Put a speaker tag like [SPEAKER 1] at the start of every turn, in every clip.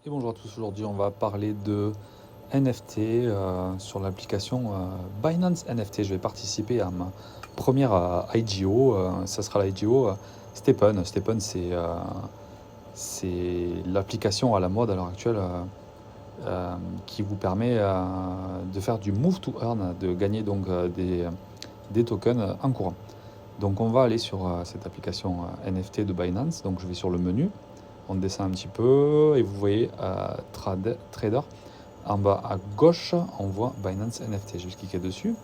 [SPEAKER 1] Et bonjour à tous, aujourd'hui on va parler de NFT sur l'application Binance NFT. Je vais participer à ma première IGO, ça sera la IGO Stepen. Stepen c'est l'application à la mode à l'heure actuelle qui vous permet de faire du move to earn, de gagner donc des tokens en courant. Donc on va aller sur cette application NFT de Binance, donc je vais sur le menu, on descend un petit peu et vous voyez Trader. En bas à gauche, on voit Binance NFT. Je vais cliquer dessus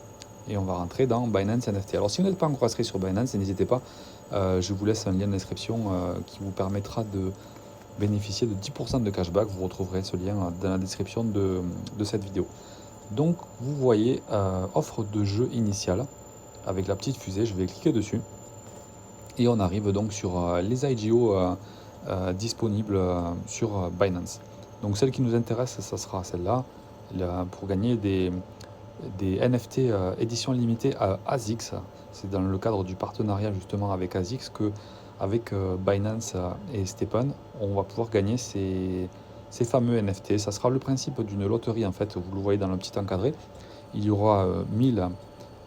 [SPEAKER 1] et on va rentrer dans Binance NFT. Alors, si vous n'êtes pas encore inscrit sur Binance, n'hésitez pas. Je vous laisse un lien de description qui vous permettra de bénéficier de 10% de cashback. Vous retrouverez ce lien dans la description de cette vidéo. Donc, vous voyez offre de jeu initiale avec la petite fusée. Je vais cliquer dessus et on arrive donc sur les IGO disponibles sur Binance. Donc celle qui nous intéresse, ça sera celle-là, pour gagner des NFT édition limitée à ASICS. C'est dans le cadre du partenariat justement avec ASICS que, avec Binance et Stepen, on va pouvoir gagner ces fameux NFT. Ça sera le principe d'une loterie en fait, vous le voyez dans le petit encadré. Il y aura 1000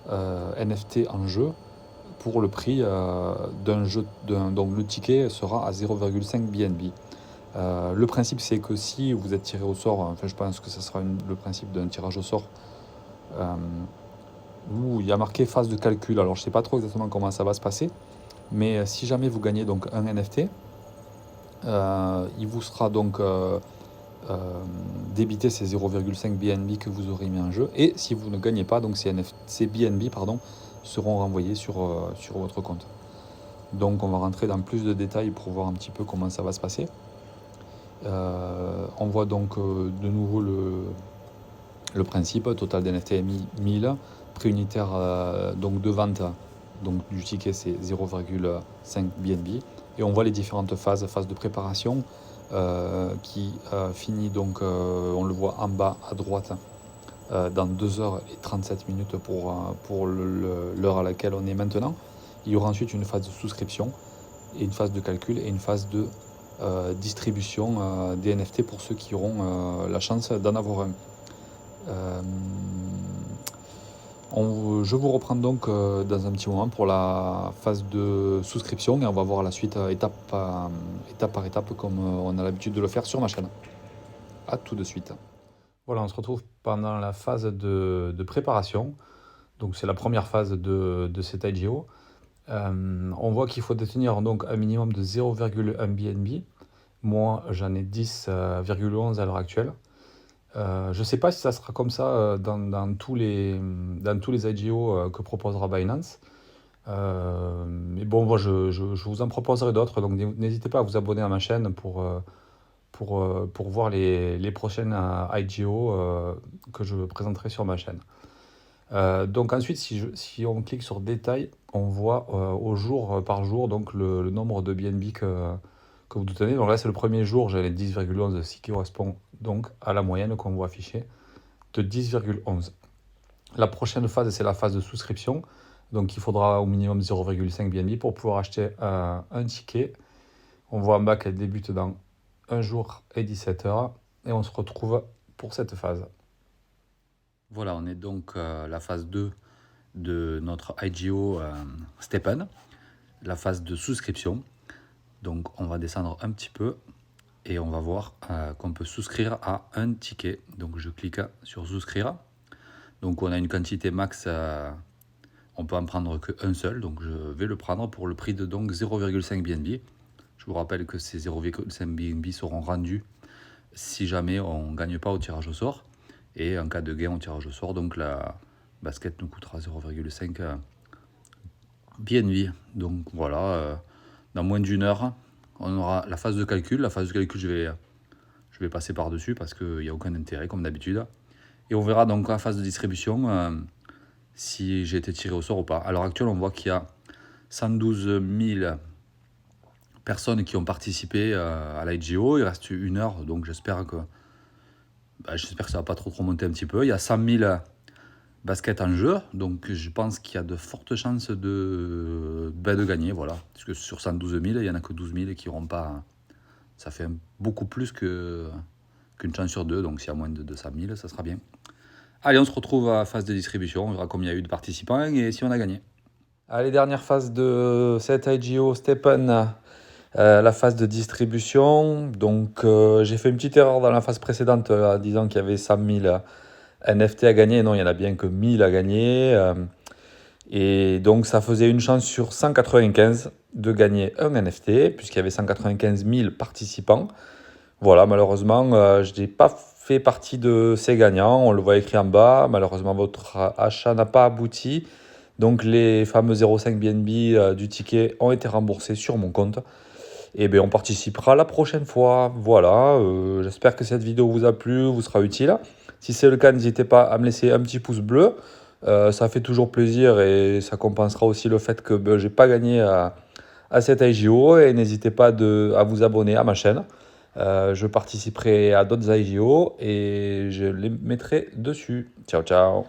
[SPEAKER 1] NFT en jeu pour le prix d'un jeu. Donc le ticket sera à 0,5 BNB. Le principe, c'est que si vous êtes tiré au sort, enfin je pense que ce sera le principe d'un tirage au sort, où il y a marqué phase de calcul. Alors je ne sais pas trop exactement comment ça va se passer, mais si jamais vous gagnez donc un NFT, il vous sera donc débité ces 0,5 BNB que vous aurez mis en jeu, et si vous ne gagnez pas, donc ces BNB seront renvoyés sur votre compte. Donc on va rentrer dans plus de détails pour voir un petit peu comment ça va se passer. On voit donc de nouveau le principe, total d'NFT 1000, prix unitaire donc de vente donc du ticket c'est 0,5 BNB, et on voit les différentes phases, phase de préparation qui finit donc, on le voit en bas à droite, dans 2h37 pour l'heure à laquelle on est maintenant. Il y aura ensuite une phase de souscription et une phase de calcul et une phase de distribution des NFT pour ceux qui auront la chance d'en avoir un. Je vous reprends donc dans un petit moment pour la phase de souscription et on va voir la suite étape par étape comme on a l'habitude de le faire sur ma chaîne. A tout de suite. Voilà, on se retrouve pendant la phase de préparation. Donc c'est la première phase de cet IGO. On voit qu'il faut détenir donc un minimum de 0,1 BNB. Moi, j'en ai 10,11 à l'heure actuelle. Je ne sais pas si ça sera comme ça dans tous les IGO que proposera Binance. Mais bon, moi, je vous en proposerai d'autres. Donc, n'hésitez pas à vous abonner à ma chaîne pour voir les prochaines IGO que je présenterai sur ma chaîne. Donc ensuite, si on clique sur détail, on voit au jour par jour donc le nombre de BNB que vous tenez. Donc là, c'est le premier jour, j'avais 10,11, ce qui correspond donc à la moyenne qu'on voit afficher de 10,11. La prochaine phase, c'est la phase de souscription. Donc il faudra au minimum 0,5 BNB pour pouvoir acheter un ticket. On voit en bas qu'elle débute dans 1 jour et 17 heures. Et on se retrouve pour cette phase. Voilà, on est donc à la phase 2 de notre IGO Stepen, la phase de souscription. Donc on va descendre un petit peu et on va voir qu'on peut souscrire à un ticket. Donc je clique sur souscrire. Donc on a une quantité max, on peut en prendre qu'un seul. Donc je vais le prendre pour le prix de donc 0,5 BNB. Je vous rappelle que ces 0,5 BNB seront rendus si jamais on ne gagne pas au tirage au sort. Et en cas de gain au tirage au sort, donc la basket nous coûtera 0,5 BNB. Donc voilà, dans moins d'une heure, on aura la phase de calcul. La phase de calcul, je vais passer par-dessus parce qu'il n'y a aucun intérêt comme d'habitude. Et on verra donc la phase de distribution si j'ai été tiré au sort ou pas. À l'heure actuelle, on voit qu'il y a 112 000 personnes qui ont participé à l'IGO. Il reste 1 heure, donc j'espère que ça va pas trop monter un petit peu. Il y a 100 000 baskets en jeu, donc je pense qu'il y a de fortes chances de gagner, voilà. Parce que sur 112 000, il n'y en a que 12 000 qui n'auront pas. Ça fait beaucoup plus que qu'une chance sur deux, donc s'il y a moins de 200 000, ça sera bien. Allez, on se retrouve à la phase de distribution, on verra combien il y a eu de participants et si on a gagné. Allez, dernière phase de cette IGO Stephen, la phase de distribution. Donc j'ai fait une petite erreur dans la phase précédente en disant qu'il y avait 100 000 NFT à gagner. Non, il n'y en a bien que 1000 à gagner. Et donc ça faisait une chance sur 195 de gagner un NFT, puisqu'il y avait 195 000 participants. Voilà, malheureusement, je n'ai pas fait partie de ces gagnants. On le voit écrit en bas. Malheureusement, votre achat n'a pas abouti. Donc les fameux 0,5 BNB du ticket ont été remboursés sur mon compte. Et bien on participera la prochaine fois. Voilà, j'espère que cette vidéo vous a plu, vous sera utile. Si c'est le cas, n'hésitez pas à me laisser un petit pouce bleu. Ça fait toujours plaisir et ça compensera aussi le fait que je n'ai pas gagné à cette IGO. Et n'hésitez pas à vous abonner à ma chaîne. Je participerai à d'autres IGO et je les mettrai dessus. Ciao, ciao.